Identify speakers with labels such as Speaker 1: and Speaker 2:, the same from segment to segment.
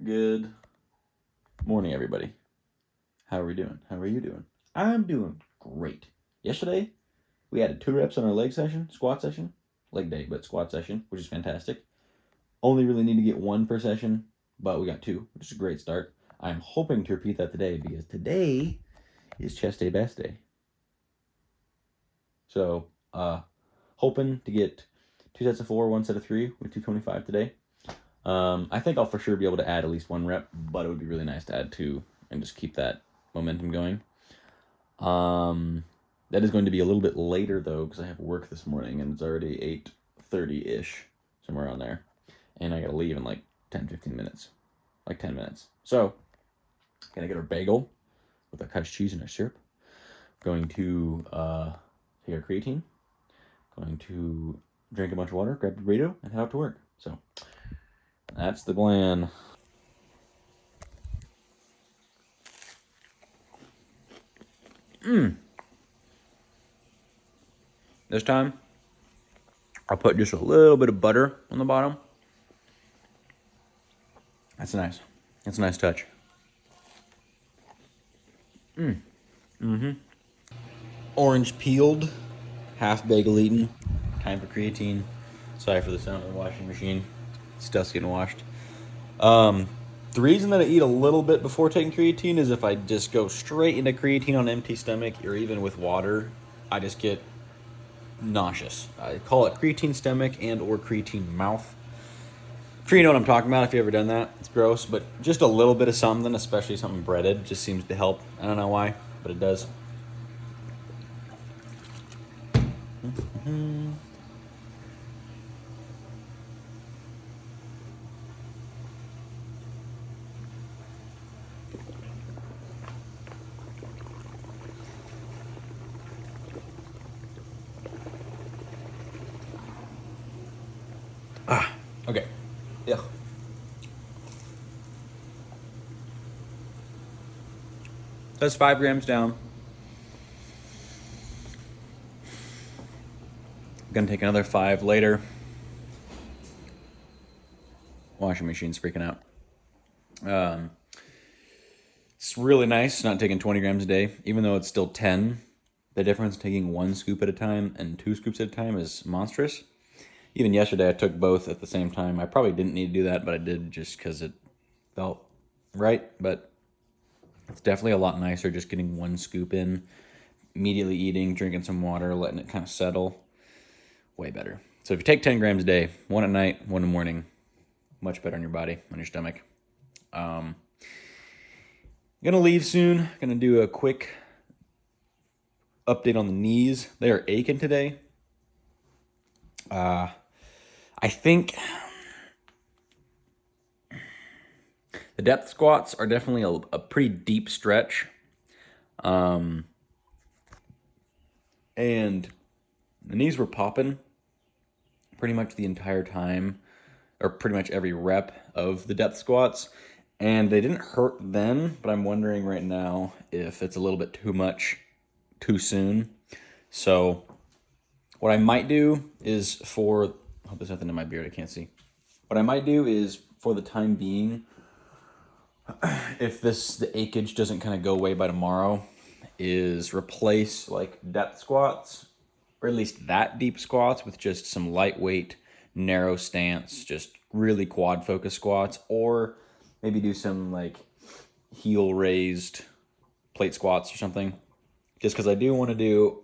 Speaker 1: Good morning, everybody. How are we doing? How are you doing? I'm doing great. Yesterday, we added 2 reps on our leg session, squat session, leg day, but squat session, which is fantastic. Only really need to get 1 per session, but we got 2, which is a great start. I'm hoping to repeat that today because today is chest day, best day. So, hoping to get 2 sets of 4, 1 set of 3 with 225 today. I think I'll for sure be able to add at least 1 rep, but it would be really nice to add 2 and just keep that momentum going. That is going to be a little bit later though, because I have work this morning and it's already 8:30-ish, somewhere around there. And I gotta leave in like 10-15 minutes, like 10 minutes. So, gonna get our bagel with our cottage cheese and our syrup. Going to take our creatine. Going to drink a bunch of water, grab a burrito, and head out to work. So, that's the plan. This time, I'll put just a little bit of butter on the bottom. That's nice. That's a nice touch. Orange peeled, half bagel eaten. Time for creatine. Sorry for the sound of the washing machine. Stuff's getting washed. The reason that I eat a little bit before taking creatine is if I just go straight into creatine on an empty stomach or even with water, I just get nauseous. I call it creatine stomach and or creatine mouth. I'm sure you know what I'm talking about if you've ever done that. It's gross, but just a little bit of something, especially something breaded, just seems to help. I don't know why, but it does. Okay. Yeah. That's 5 grams down. I'm gonna take another 5 later. Washing machine's freaking out. It's really nice not taking 20 grams a day, even though it's still 10. The difference taking 1 scoop at a time and 2 scoops at a time is monstrous. Even yesterday, I took both at the same time. I probably didn't need to do that, but I did just because it felt right. But it's definitely a lot nicer just getting 1 scoop in, immediately eating, drinking some water, letting it kind of settle. Way better. So if you take 10 grams a day, 1 at night, 1 in the morning, much better on your body, on your stomach. Gonna leave soon. Gonna do a quick update on the knees. They are aching today. I think the depth squats are definitely a pretty deep stretch. And the knees were popping pretty much the entire time, or pretty much every rep of the depth squats. And they didn't hurt then, but I'm wondering right now if it's a little bit too much too soon. So what I might do is I hope there's nothing in my beard, I can't see. What I might do is, for the time being, if the acheage doesn't kind of go away by tomorrow, is replace like depth squats, or at least that deep squats, with just some lightweight, narrow stance, just really quad focus squats, or maybe do some like heel raised plate squats or something. Just because I do want to do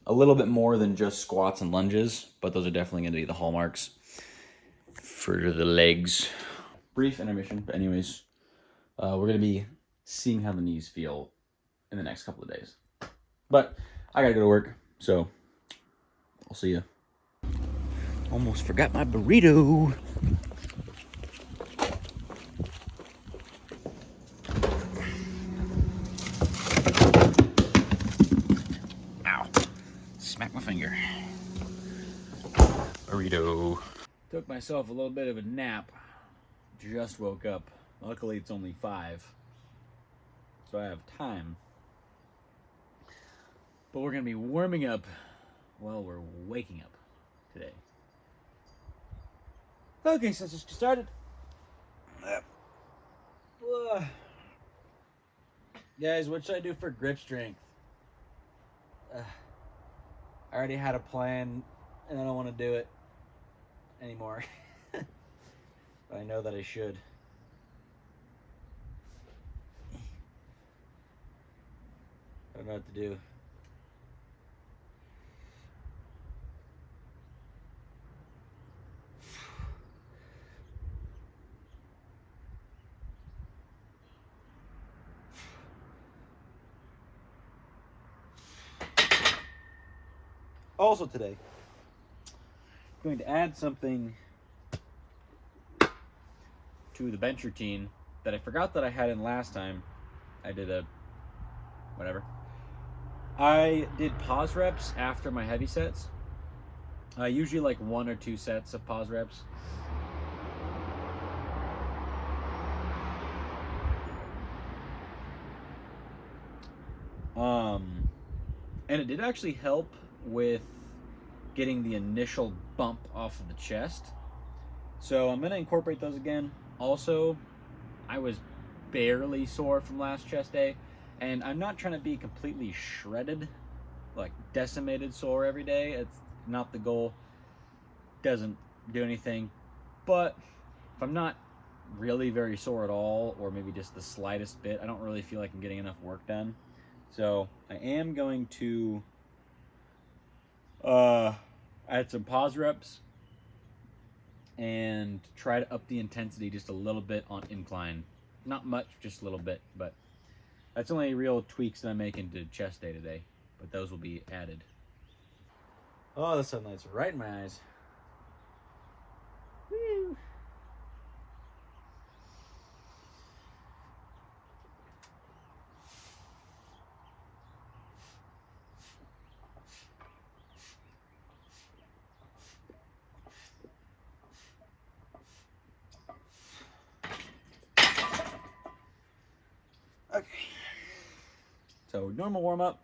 Speaker 1: a little bit more than just squats and lunges, but those are definitely going to be the hallmarks for the legs. Brief intermission, but anyways, we're going to be seeing how the knees feel in the next couple of days. But I got to go to work, so I'll see you. Almost forgot my burrito. Ow. Smack my finger. Burrito. Took myself a little bit of a nap. Just woke up. Luckily, it's only 5. So I have time. But we're going to be warming up while we're waking up today. Okay, so let's just get started.
Speaker 2: Guys, what should I do for grip strength? I already had a plan, and I don't want to do it anymore. But I know that I should. I don't know what to do. Also today, I'm going to add something to the bench routine that I forgot that I had in last time. I did a whatever. I did pause reps after my heavy sets. Usually like 1 or 2 sets of pause reps. And it did actually help with getting the initial bump off of the chest. So I'm gonna incorporate those again. Also, I was barely sore from last chest day, and I'm not trying to be completely shredded, like decimated sore every day. It's not the goal. Doesn't do anything. But if I'm not really very sore at all, or maybe just the slightest bit, I don't really feel like I'm getting enough work done. So I am going to add some pause reps and try to up the intensity just a little bit on incline. Not much, just a little bit, but that's only real tweaks that I'm making to chest day today, but those will be added. Oh, the sunlight's right in my eyes. Woo. Okay. So normal warm up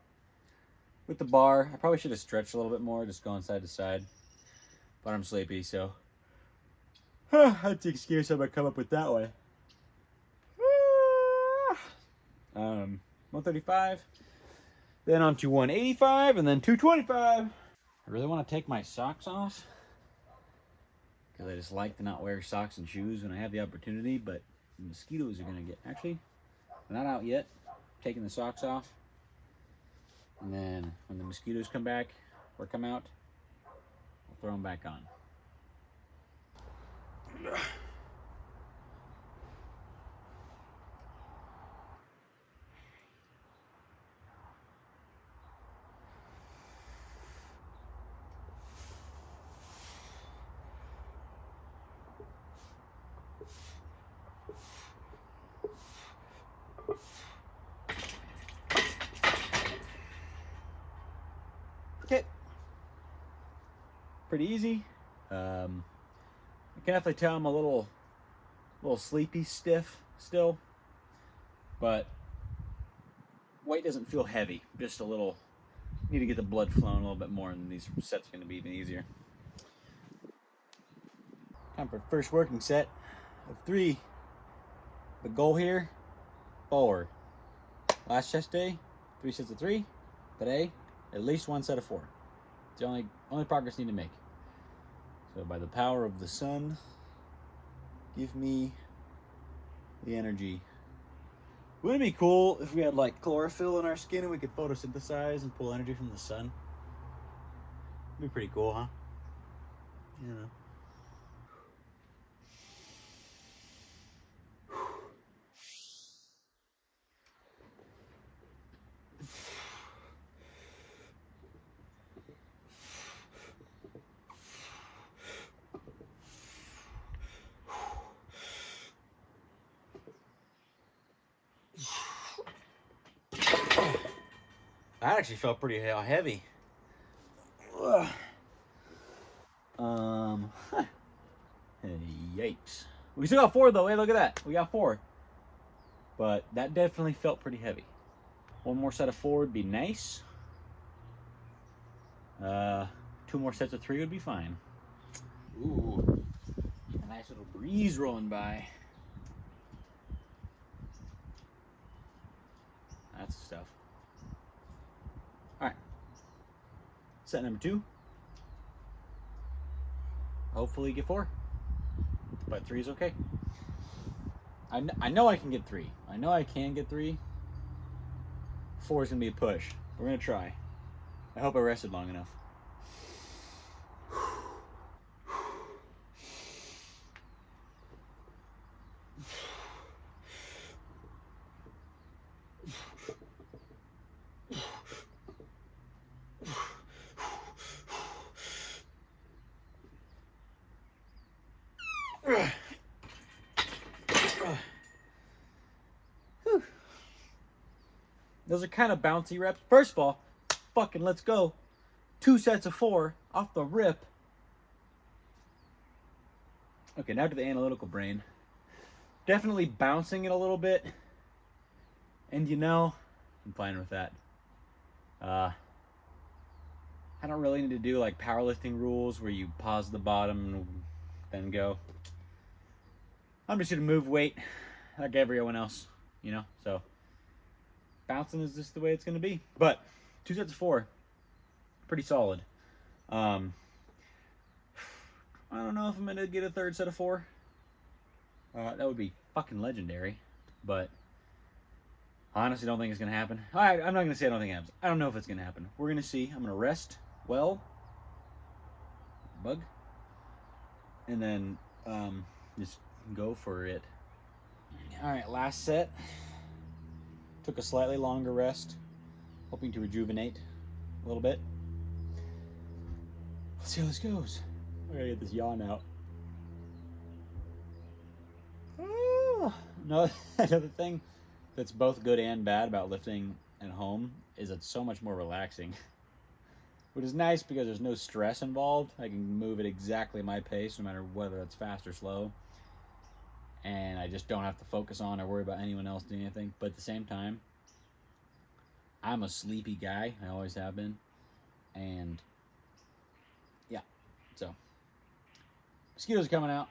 Speaker 2: with the bar. I probably should have stretched a little bit more, just going side to side. But I'm sleepy, so that's the excuse I'm gonna come up with that way. 135, then on to 185, and then 225. I really want to take my socks off because I just like to not wear socks and shoes when I have the opportunity, but the mosquitoes are gonna get, actually, they're not out yet. Taking the socks off, and then when the mosquitoes come back or come out, I'll throw them back on. Okay, pretty easy. I can definitely tell I'm a little sleepy, stiff still, but weight doesn't feel heavy. Just a little. Need to get the blood flowing a little bit more, and these sets are going to be even easier. Time for first working set of 3. The goal here, forward. Last chest day, 3 sets of 3. Today, at least 1 set of 4. It's the only progress I need to make. So by the power of the sun, give me the energy. Wouldn't it be cool if we had like chlorophyll in our skin and we could photosynthesize and pull energy from the sun? It'd be pretty cool, huh? You know. That actually felt pretty heavy. Yikes. We still got 4 though. Hey, look at that. We got 4. But that definitely felt pretty heavy. 1 more set of 4 would be nice. 2 more sets of 3 would be fine. Ooh, a nice little breeze rolling by. lots of stuff. All right. Set number 2. Hopefully get 4. But 3 is okay. I know I can get 3. I know I can get 3. 4 is going to be a push. We're going to try. I hope I rested long enough. Those are kind of bouncy reps. First of all, fucking let's go. 2 sets of 4 off the rip. Okay, now to the analytical brain. Definitely bouncing it a little bit. And I'm fine with that. I don't really need to do like powerlifting rules where you pause the bottom and then go. I'm just gonna move weight like everyone else, so bouncing is just the way it's gonna be. But 2 sets of 4, pretty solid. I don't know if I'm gonna get a 3rd set of 4. That would be fucking legendary, but I honestly don't think it's gonna happen. I'm not gonna say I don't think it happens. I don't know if it's gonna happen. We're gonna see. I'm gonna rest well, bug, and then just go for it. All right, last set. Took a slightly longer rest, hoping to rejuvenate a little bit. Let's see how this goes. I gotta get this yawn out. No, another thing that's both good and bad about lifting at home is it's so much more relaxing. Which is nice because there's no stress involved. I can move at exactly my pace no matter whether it's fast or slow. And I just don't have to focus on or worry about anyone else doing anything. But at the same time, I'm a sleepy guy. I always have been. And yeah, so mosquitoes are coming out.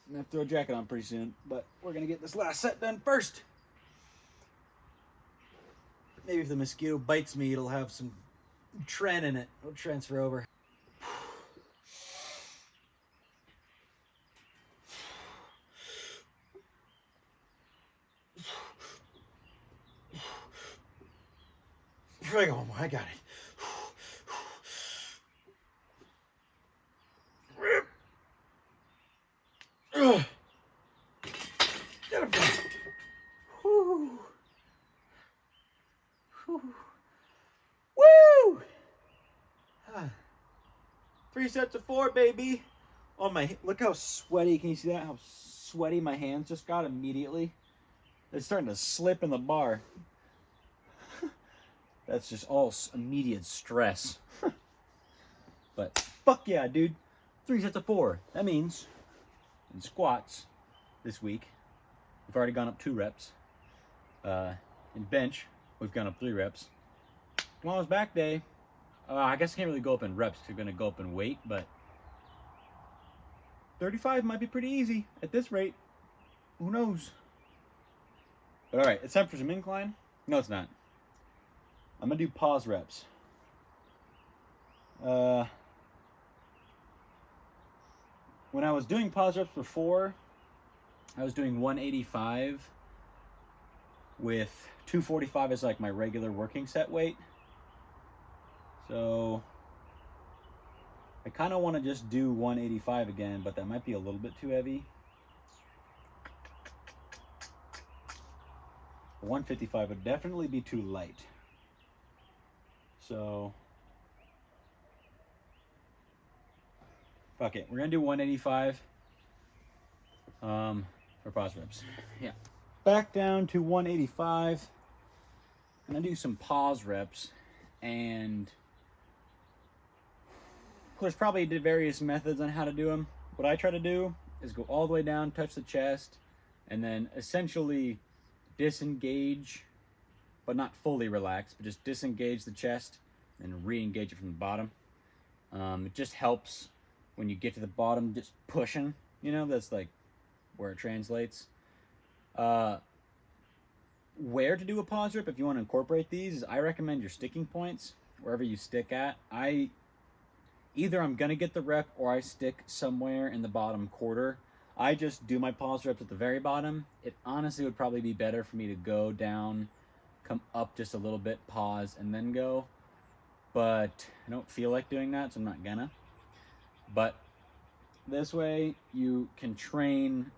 Speaker 2: I'm gonna have to throw a jacket on pretty soon, but we're gonna get this last set done first. Maybe if the mosquito bites me, it'll have some tren in it. It'll transfer over. I got it. Get him down. Woo! 3 sets of 4, baby. Oh my! Look how sweaty. Can you see that? How sweaty my hands just got immediately. They're starting to slip in the bar. That's just all immediate stress. But fuck yeah, dude. 3 sets of 4. That means in squats this week, we've already gone up 2 reps. In bench, we've gone up 3 reps. Tomorrow's back day. I guess I can't really go up in reps because you're going to go up in weight, but 35 might be pretty easy at this rate. Who knows? But all right, it's time for some incline. No, it's not. I'm going to do pause reps. When I was doing pause reps before, I was doing 185 with 245 as like my regular working set weight. So I kind of want to just do 185 again, but that might be a little bit too heavy. 155 would definitely be too light. So fuck it, we're gonna do 185 for pause reps. Yeah, back down to 185. I'm gonna do some pause reps, and there's probably various methods on how to do them. What I try to do is go all the way down, touch the chest, and then essentially disengage, but not fully relax, but just disengage the chest and re-engage it from the bottom. It just helps when you get to the bottom, just pushing, that's like where it translates. where to do a pause rip if you want to incorporate these is I recommend your sticking points wherever you stick at. Either I'm gonna get the rep or I stick somewhere in the bottom quarter. I just do my pause reps at the very bottom. It honestly would probably be better for me to go down, come up just a little bit, pause, and then go. But I don't feel like doing that, so I'm not gonna. But this way you can train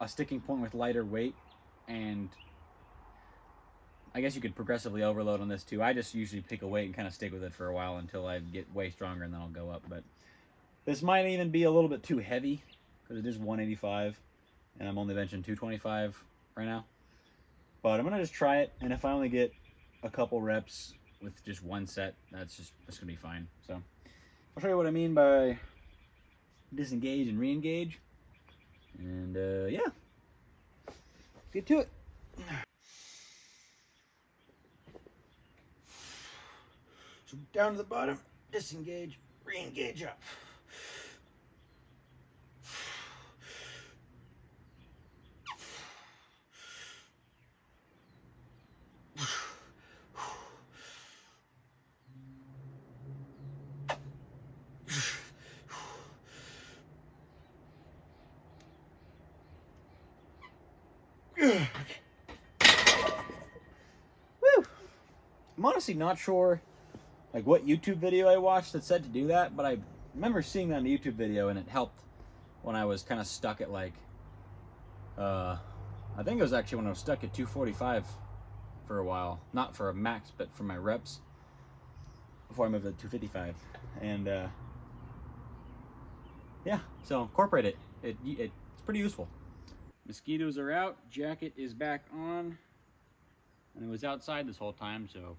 Speaker 2: a sticking point with lighter weight, and I guess you could progressively overload on this too. I just usually pick a weight and kind of stick with it for a while until I get way stronger, and then I'll go up. But this might even be a little bit too heavy because it is 185 and I'm only benching 225 right now. But I'm gonna just try it, and if I only get a couple reps with just one set, that's gonna be fine. So I'll show you what I mean by disengage and re-engage, and yeah, let's get to it. So down to the bottom, disengage, re-engage up. Woo! I'm honestly not sure like what YouTube video I watched that said to do that, but I remember seeing that in a YouTube video, and it helped when I was kind of stuck at like I think it was actually when I was stuck at 245 for a while, not for a max but for my reps before I moved to 255. And yeah, so incorporate it. It's pretty useful. Mosquitoes are out, jacket is back on, and it was outside this whole time, so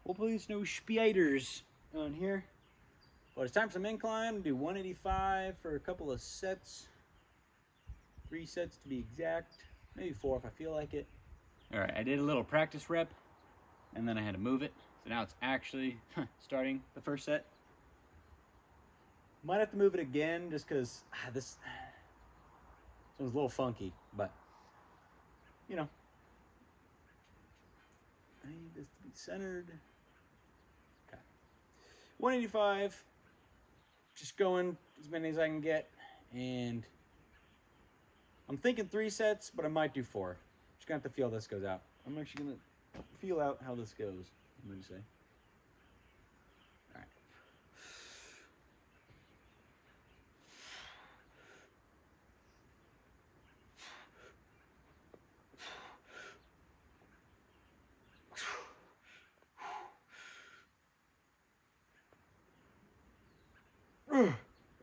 Speaker 2: hopefully there's no spiders on here. But it's time for some incline. Do 185 for a couple of sets. 3 sets to be exact. Maybe 4 if I feel like it. Alright, I did a little practice rep, and then I had to move it. So now it's actually starting the first set. Might have to move it again just because this was a little funky, but you know. I need this to be centered. Okay. 185. Just going as many as I can get. And I'm thinking 3 sets, but I might do 4. Just gonna have to feel how this goes out. I'm actually gonna feel out how this goes. I'm gonna say. Alright.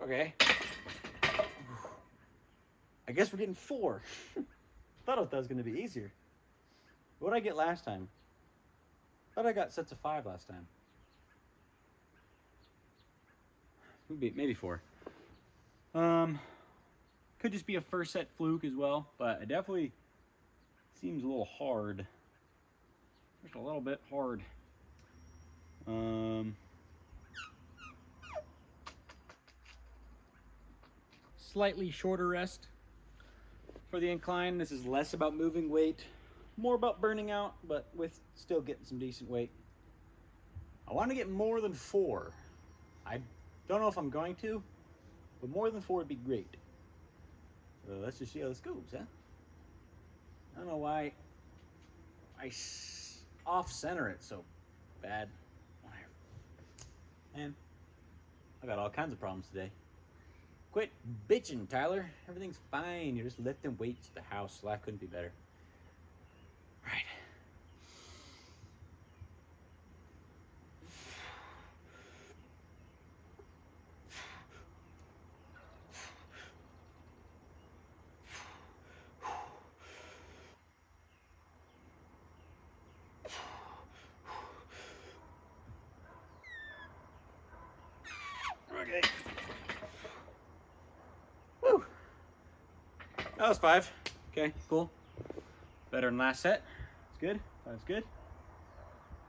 Speaker 2: Okay. I guess we're getting 4. Thought that was going to be easier. What did I get last time? Thought I got sets of 5 last time. Maybe 4. Could just be a first set fluke as well, but it definitely seems a little hard. Just a little bit hard. Slightly shorter rest for the incline. This is less about moving weight, more about burning out, but with still getting some decent weight. I want to get more than 4. I don't know if I'm going to, but more than 4 would be great. So let's just see how this goes, huh? I don't know why I off-center it so bad. Man, I got all kinds of problems today. Quit bitching, Tyler. Everything's fine. You're just lifting weights at the house. Life couldn't be better. Right. Okay. Woo. That was 5. Okay, cool. Better than last set. It's good. That's good.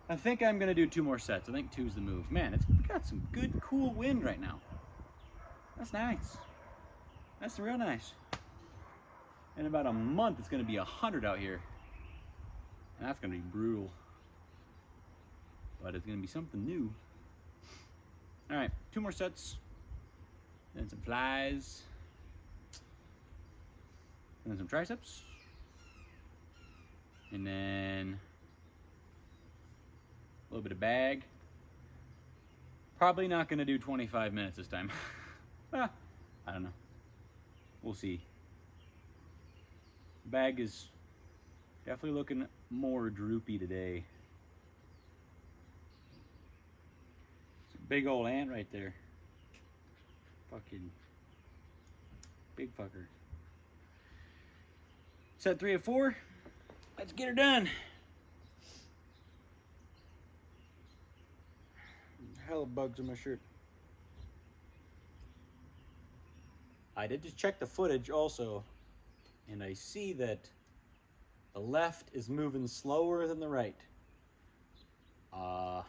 Speaker 2: I think I'm gonna do 2 more sets. I think 2 is the move. Man, it's got some good, cool wind right now. That's nice. That's real nice. In about a month, it's gonna be 100 out here. And that's gonna be brutal. But it's gonna be something new. All right, 2 more sets. Then some flies. And then some triceps. And then a little bit of bag. Probably not gonna do 25 minutes this time. I don't know. We'll see. Bag is definitely looking more droopy today. It's a big old ant right there. Fucking big fucker. Set 3 of 4. Let's get her done. Hella bugs on my shirt. I did just check the footage also, and I see that the left is moving slower than the right. I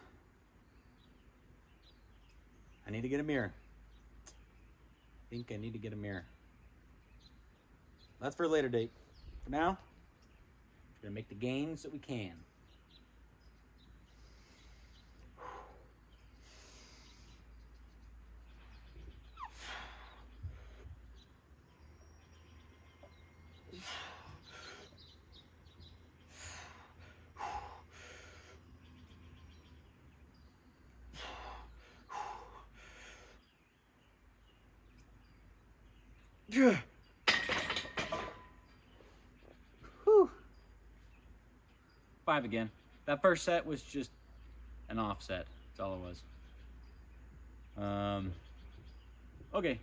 Speaker 2: need to get a mirror. I think I need to get a mirror. That's for a later date. For now, we're gonna make the gains that we can. Whew. 5 again. That first set was just an offset. That's all it was. Okay.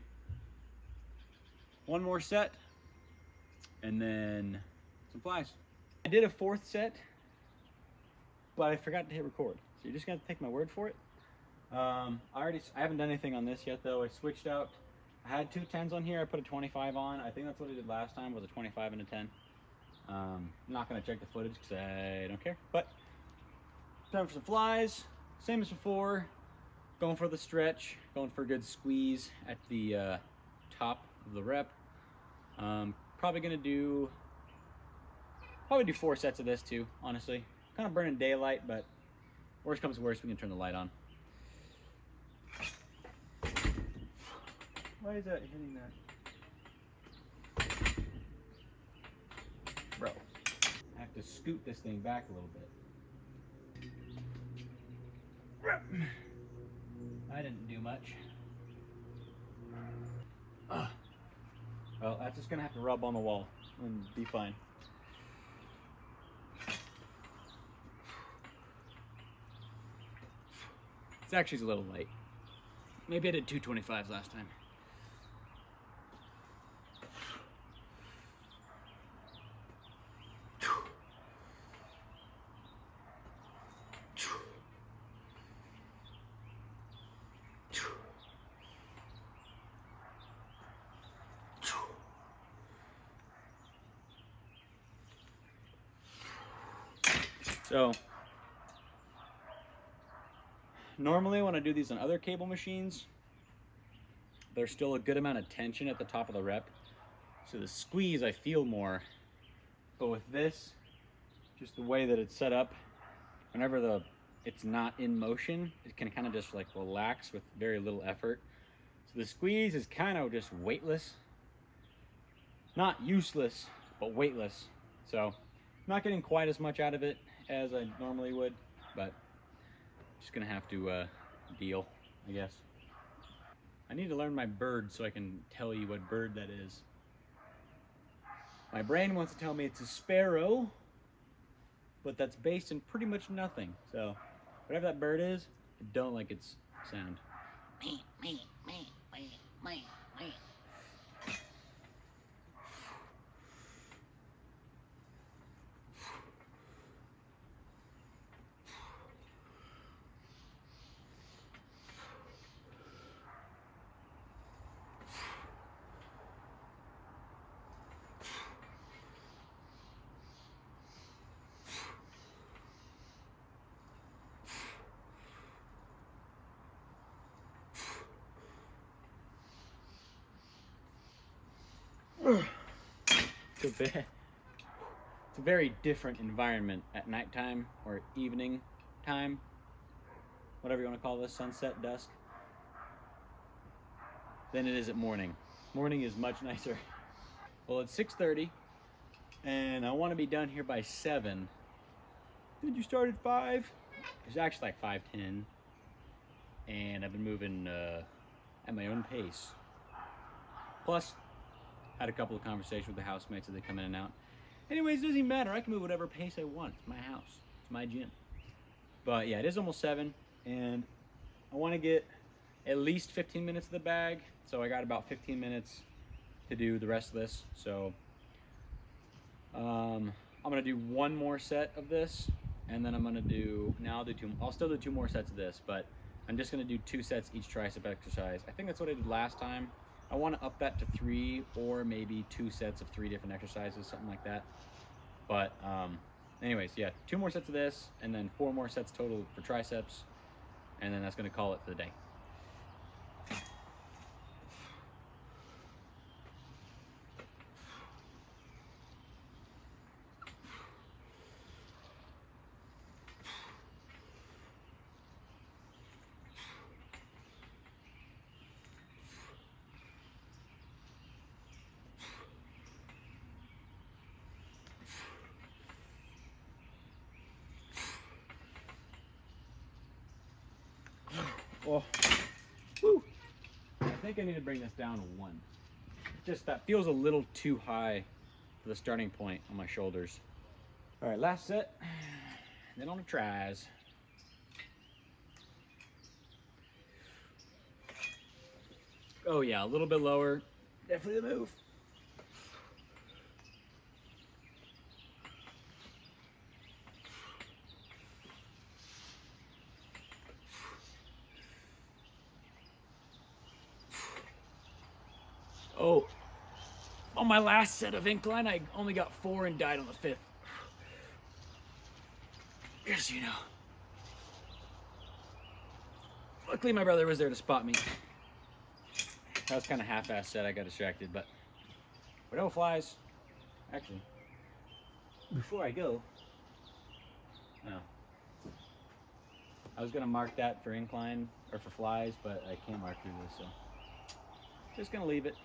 Speaker 2: 1 more set, and then some flies. I did a 4th set, but I forgot to hit record. So you're just gonna take my word for it. I haven't done anything on this yet though. I switched out. I had 2 10s on here. I put a 25 on. I think that's what I did last time, was a 25 and a 10. I'm not gonna check the footage because I don't care. But time for some flies. Same as before. Going for the stretch. Going for a good squeeze at the top of the rep. Probably do 4 sets of this too. Honestly, kind of burning daylight, but worst comes to worst, we can turn the light on. Why is that hitting that? Bro, I have to scoot this thing back a little bit. I didn't do much. Well, that's just gonna have to rub on the wall and be fine. It's actually a little light. Maybe I did 2 25s last time. So, normally when I do these on other cable machines, there's still a good amount of tension at the top of the rep. So the squeeze I feel more. But with this, just the way that it's set up, whenever it's not in motion, it can kind of just like relax with very little effort. So the squeeze is kind of just weightless. Not useless, but weightless. So I'm not getting quite as much out of it as I normally would, but just gonna have to deal, I guess. I need to learn my bird so I can tell you what bird that is. My brain wants to tell me it's a sparrow, but that's based in pretty much nothing. So whatever that bird is, I don't like its sound. It's a very different environment at nighttime or evening time, whatever you want to call this, sunset, dusk, than it is at morning. Morning is much nicer. Well, it's 6:30, and I want to be done here by 7. Did you start at 5? It's actually like 5:10, and I've been moving at my own pace. Plus, had a couple of conversations with the housemates as they come in and out. Anyways, it doesn't even matter. I can move whatever pace I want. It's my house. It's my gym. But yeah, it is almost 7, and I want to get at least 15 minutes of the bag. So I got about 15 minutes to do the rest of this. So I'm gonna do one more set of this, and then I'm gonna do I'll still do 2 more sets of this, but I'm just gonna do 2 sets each tricep exercise. I think that's what I did last time. I want to up that to 3, or maybe 2 sets of 3 different exercises, something like that. But anyways, yeah, 2 more sets of this, and then 4 more sets total for triceps, and then that's gonna call it for the day. Oh, whew. I think I need to bring this down to 1. Just that feels a little too high for the starting point on my shoulders. All right, last set. Then on the tries. Oh yeah, a little bit lower. Definitely the move. Oh, on my last set of incline, I only got 4 and died on the 5th. Just so you know. Luckily, my brother was there to spot me. That was kind of half-assed set. I got distracted, but no flies. Actually, before I go, no. I was gonna mark that for incline or for flies, but I can't mark through this, so just gonna leave it.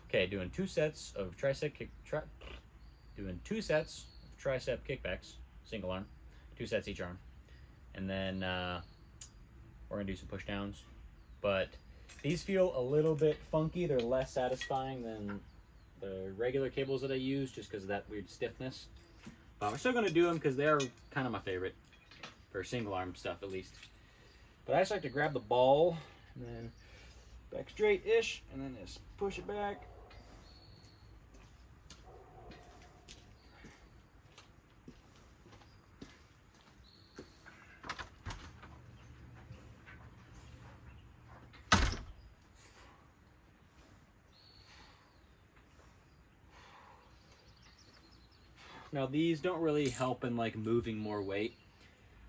Speaker 2: Okay, doing 2 sets of tricep kickbacks, single arm, 2 sets each arm, and then we're gonna do some push downs. But these feel a little bit funky. They're less satisfying than the regular cables that I use, just because of that weird stiffness. But we're still gonna do them because they are kind of my favorite for single arm stuff, at least. But I just like to grab the ball and then back straight-ish, and then just push it back. Now these don't really help in like moving more weight,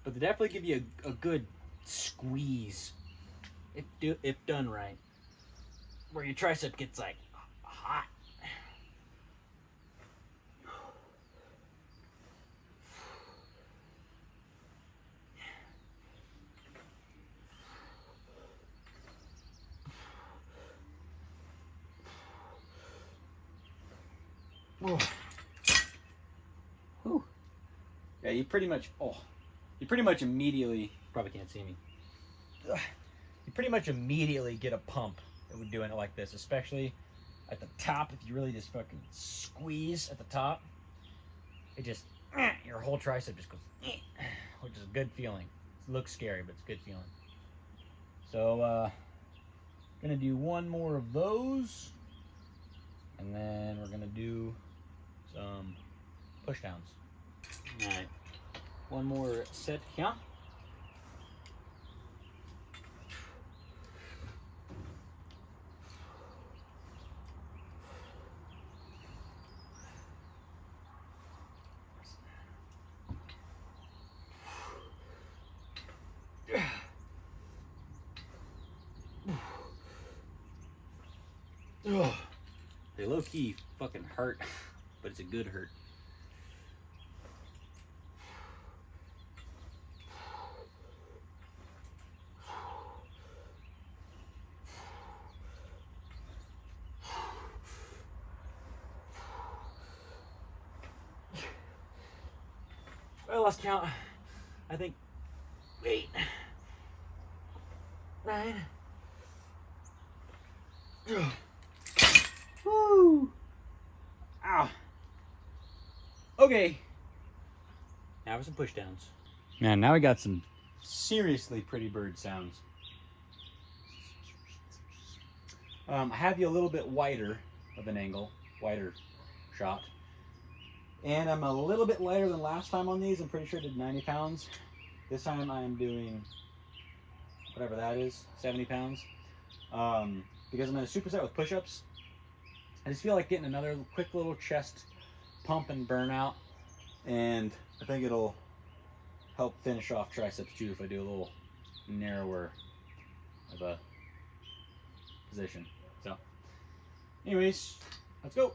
Speaker 2: but they definitely give you a good squeeze if done right, where your tricep gets like hot. Oh. Whew. Yeah, you pretty much immediately, probably can't see me. You pretty much immediately get a pump with doing it like this, especially at the top. If you really just fucking squeeze at the top, it just, your whole tricep just goes, which is a good feeling. It looks scary, but it's a good feeling. So, gonna do 1 more of those, and then we're gonna do some push downs. All right, 1 more set here. They low-key fucking hurt, but it's a good hurt. lost count. I think 8, 9. Woo! Ow. Okay. Now for some push downs. Man, now we got some seriously pretty bird sounds. I have you a little bit wider of an angle, wider shot. And I'm a little bit lighter than last time on these. I'm pretty sure I did 90 pounds. This time I am doing whatever that is, 70 pounds. Because I'm in a superset with push-ups. I just feel like getting another quick little chest pump and burnout. And I think it'll help finish off triceps too if I do a little narrower of a position. So, anyways, let's go.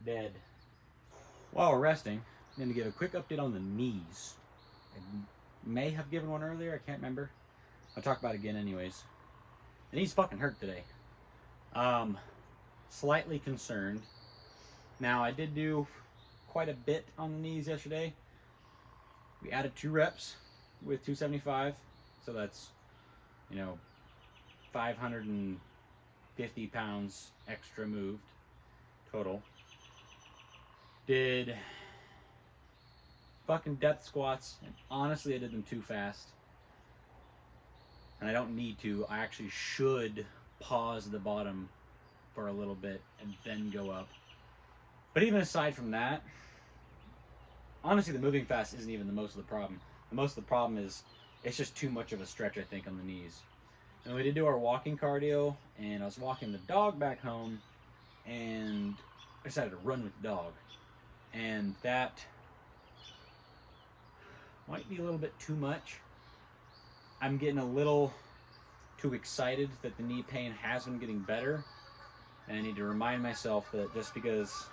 Speaker 2: Dead. While we're resting, I'm going to give a quick update on the knees. I may have given one earlier, I can't remember. I'll talk about it again anyways. The knees fucking hurt today. Slightly concerned. Now, I did do quite a bit on the knees yesterday. We added 2 reps with 275, so that's, 550 pounds extra moved total. Did fucking depth squats, and honestly I did them too fast. And I don't need to. I actually should pause the bottom for a little bit and then go up. But even aside from that, honestly the moving fast isn't even the most of the problem. The most of the problem is it's just too much of a stretch, I think, on the knees. And we did do our walking cardio, and I was walking the dog back home, and I decided to run with the dog. And that might be a little bit too much. I'm getting a little too excited that the knee pain has been getting better. And I need to remind myself that just because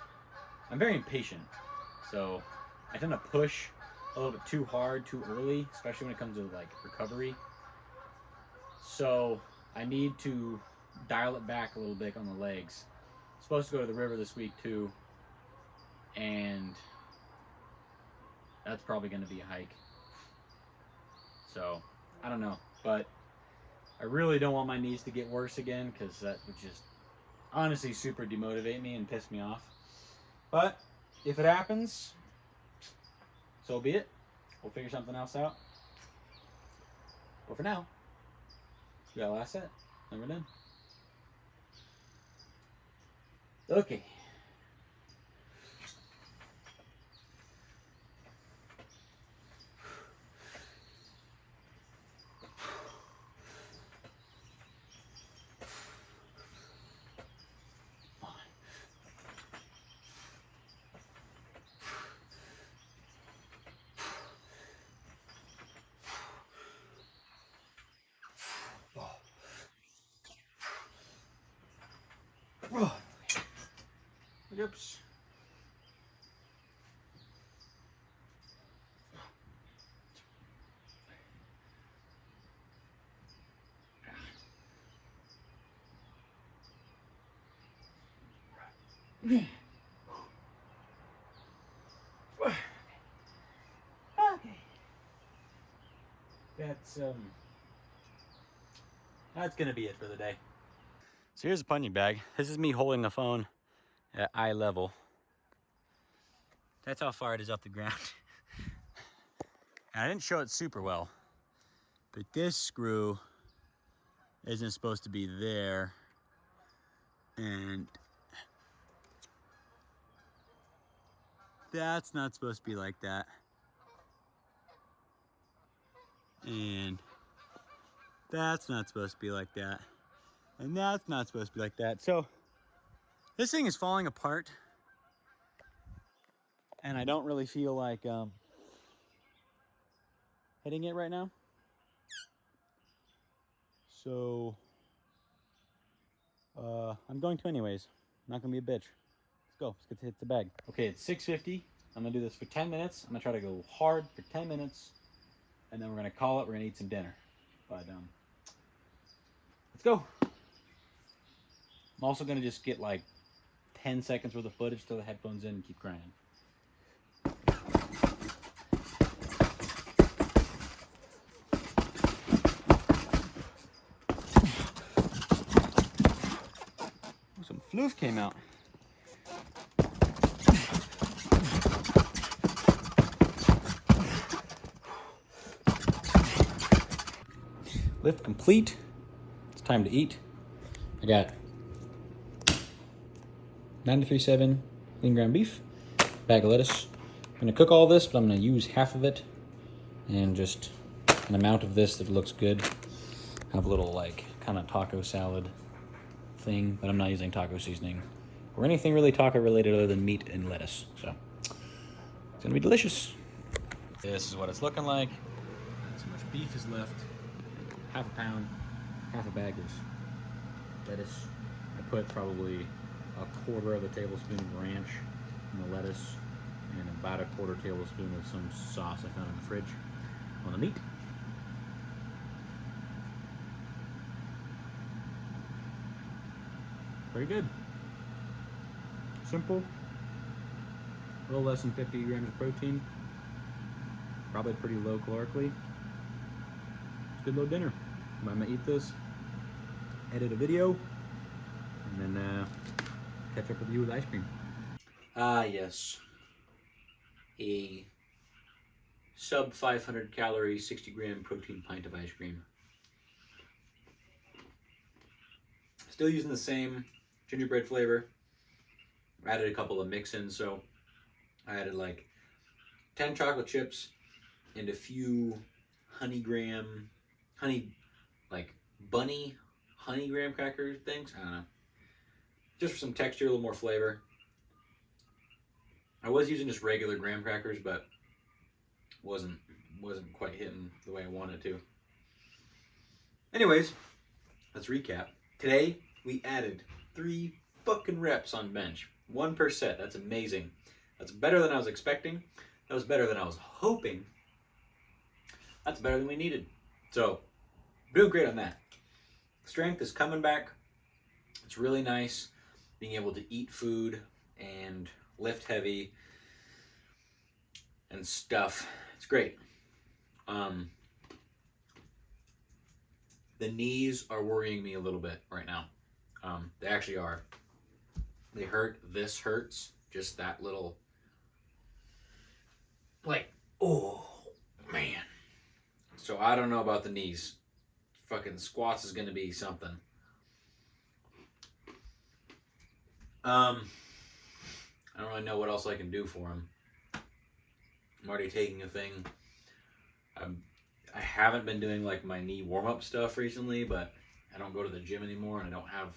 Speaker 2: I'm very impatient, so I tend to push a little bit too hard, too early, especially when it comes to like recovery. So I need to dial it back a little bit on the legs. I'm supposed to go to the river this week too, and that's probably going to be a hike. So I don't know, but I really don't want my knees to get worse again, because that would just honestly super demotivate me and piss me off. But if it happens, so be it. We'll figure something else out. But for now, we got a last set, then we're done. Okay. Oops. Okay. That's gonna be it for the day. So here's a punching bag. This is me holding the phone at eye level. That's how far it is off the ground. And I didn't show it super well, but this screw isn't supposed to be there. And that's not supposed to be like that. And that's not supposed to be like that. And that's not supposed to be like that. So this thing is falling apart. And I don't really feel like hitting it right now. So I'm going to anyways. I'm not gonna be a bitch. Let's go. Let's get to hit the bag. Okay, it's 6:50. I'm gonna do this for 10 minutes. I'm gonna try to go hard for 10 minutes, and then we're gonna call it. We're gonna eat some dinner. But let's go. I'm also gonna just get like 10 seconds worth of footage, throw the headphones in, and keep crying. Oh, some floof came out. Lift complete. It's time to eat. I got 93.7 lean ground beef, bag of lettuce. I'm gonna cook all this, but I'm gonna use half of it and just an amount of this that looks good. Have a little like kind of taco salad thing, but I'm not using taco seasoning or anything really taco related other than meat and lettuce. So it's gonna be delicious. This is what it's looking like. Not so much beef is left. Half a pound, half a bag of lettuce. I put probably a quarter of a tablespoon of ranch in the lettuce and about a quarter tablespoon of some sauce I found in the fridge on the meat. Very good. Simple. A little less than 50 grams of protein. Probably pretty low calorically. It's a good little dinner. I'm gonna eat this, edit a video, and then catch up with you with ice cream. Ah, yes. A sub 500 calorie, 60 gram protein pint of ice cream. Still using the same gingerbread flavor. I added a couple of mix-ins, so I added like 10 chocolate chips and a few like bunny honey graham cracker things. I don't know. Just for some texture, a little more flavor. I was using just regular graham crackers, but wasn't quite hitting the way I wanted to. Anyways, let's recap. Today we added 3 fucking reps on bench. 1 per set. That's amazing. That's better than I was expecting. That was better than I was hoping. That's better than we needed. So, doing great on that. Strength is coming back. It's really nice being able to eat food and lift heavy and stuff. It's great. The knees are worrying me a little bit right now. They actually are. They hurt. This hurts. Just that little, like, oh, man. So I don't know about the knees. Fucking squats is going to be something. I don't really know what else I can do for him. I'm already taking a thing. I haven't been doing like my knee warm-up stuff recently, but I don't go to the gym anymore, and I don't have.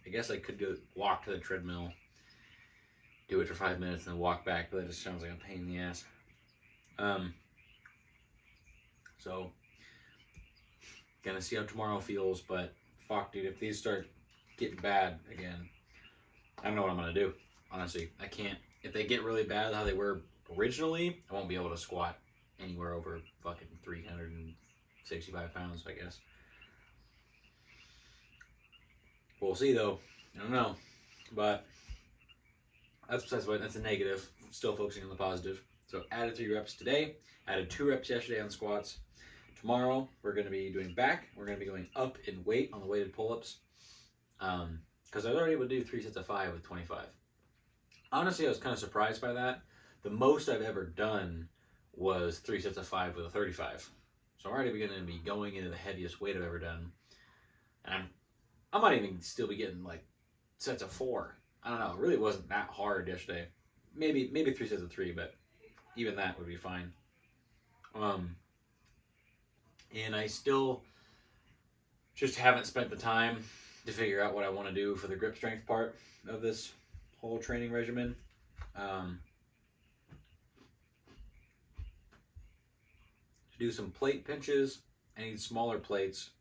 Speaker 2: I guess I could walk to the treadmill, do it for 5 minutes, and then walk back, but that just sounds like a pain in the ass. So gonna see how tomorrow feels, but fuck, dude, if these start getting bad again, I don't know what I'm gonna do. Honestly, I can't. If they get really bad how they were originally, I won't be able to squat anywhere over fucking 365 pounds, I guess. We'll see though. I don't know. But that's besides the point. That's a negative. Still focusing on the positive. So added 3 reps today. Added 2 reps yesterday on squats. Tomorrow we're going to be doing back. We're going to be going up in weight on the weighted pull-ups. Because I was already able to do 3 sets of 5 with 25. Honestly, I was kind of surprised by that. The most I've ever done was 3 sets of 5 with a 35. So I'm already beginning to be going into the heaviest weight I've ever done. And I might even still be getting like sets of 4. I don't know. It really wasn't that hard yesterday. Maybe 3 sets of 3, but even that would be fine. And I still just haven't spent the time to figure out what I want to do for the grip strength part of this whole training regimen. To do some plate pinches, I need smaller plates.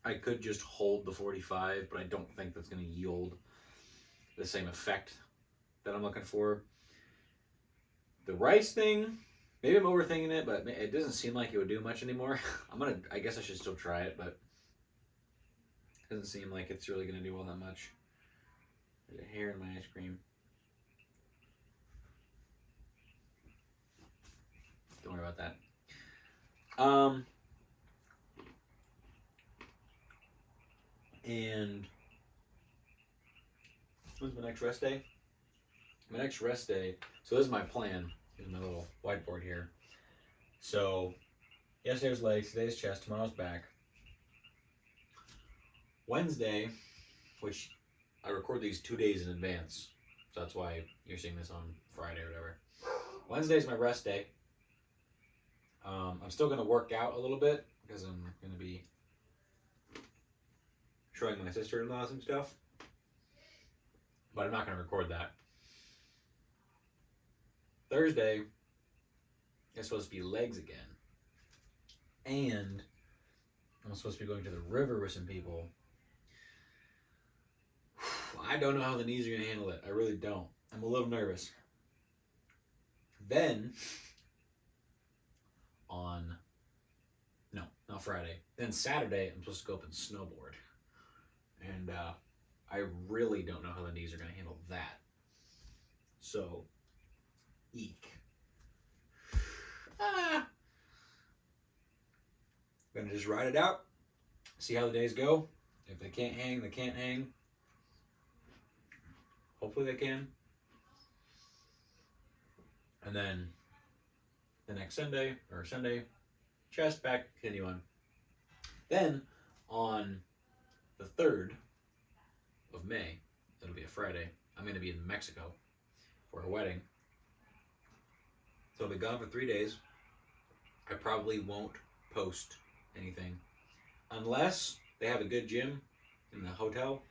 Speaker 2: I could just hold the 45, but I don't think that's going to yield the same effect that I'm looking for. The rice thing, maybe I'm overthinking it, but it doesn't seem like it would do much anymore. I guess I should still try it, but it doesn't seem like it's really going to do all that much. There's a hair in my ice cream. Don't worry about that. And when's my next rest day? My next rest day, so this is my plan. Here's my little whiteboard here. So yesterday was legs, today's chest, tomorrow's back. Wednesday, which I record these 2 days in advance, so that's why you're seeing this on Friday or whatever. Wednesday's my rest day. I'm still going to work out a little bit because I'm going to be showing my sister-in-law some stuff, but I'm not going to record that. Thursday is supposed to be legs again, and I'm supposed to be going to the river with some people. I don't know how the knees are going to handle it. I really don't. I'm a little nervous. Then not Friday. Then Saturday, I'm supposed to go up and snowboard. And I really don't know how the knees are going to handle that. So, eek. Gonna just ride it out. See how the days go. If they can't hang, they can't hang. Hopefully they can. And then the next Sunday, chest, back, continue on. Then on the 3rd of May, it'll be a Friday, I'm going to be in Mexico for a wedding. So I'll be gone for 3 days. I probably won't post anything unless they have a good gym in the hotel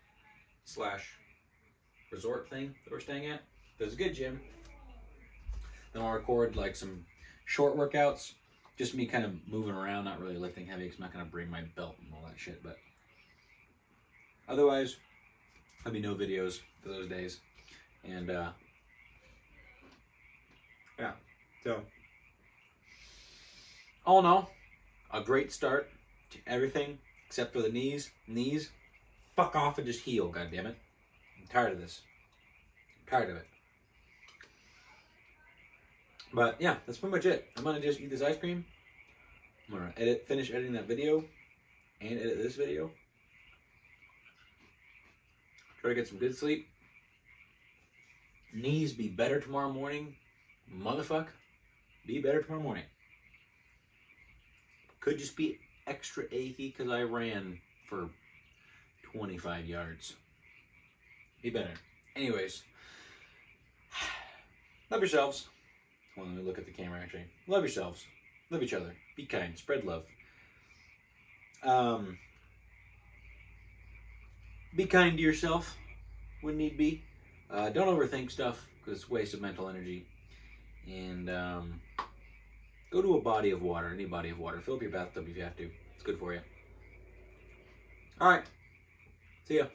Speaker 2: / resort thing that we're staying at. If there's a good gym, then I'll record like some short workouts, just me kind of moving around, not really lifting heavy because I'm not going to bring my belt and all that shit. But otherwise, there'll be no videos for those days. And yeah, so all in all, a great start to everything except for the knees. Knees, fuck off and just heal, goddammit. I'm tired of this. I'm tired of it. But yeah, that's pretty much it. I'm gonna just eat this ice cream. I'm gonna finish editing that video and edit this video. Try to get some good sleep. Knees be better tomorrow morning. Motherfuck, be better tomorrow morning. Could just be extra achy because I ran for 25 yards. Be better. Anyways, love yourselves. Well, let me look at the camera actually. Love yourselves. Love each other. Be kind. Spread love. Be kind to yourself when need be. Don't overthink stuff because it's a waste of mental energy. And go to a body of water, any body of water. Fill up your bathtub if you have to. It's good for you. All right. See ya.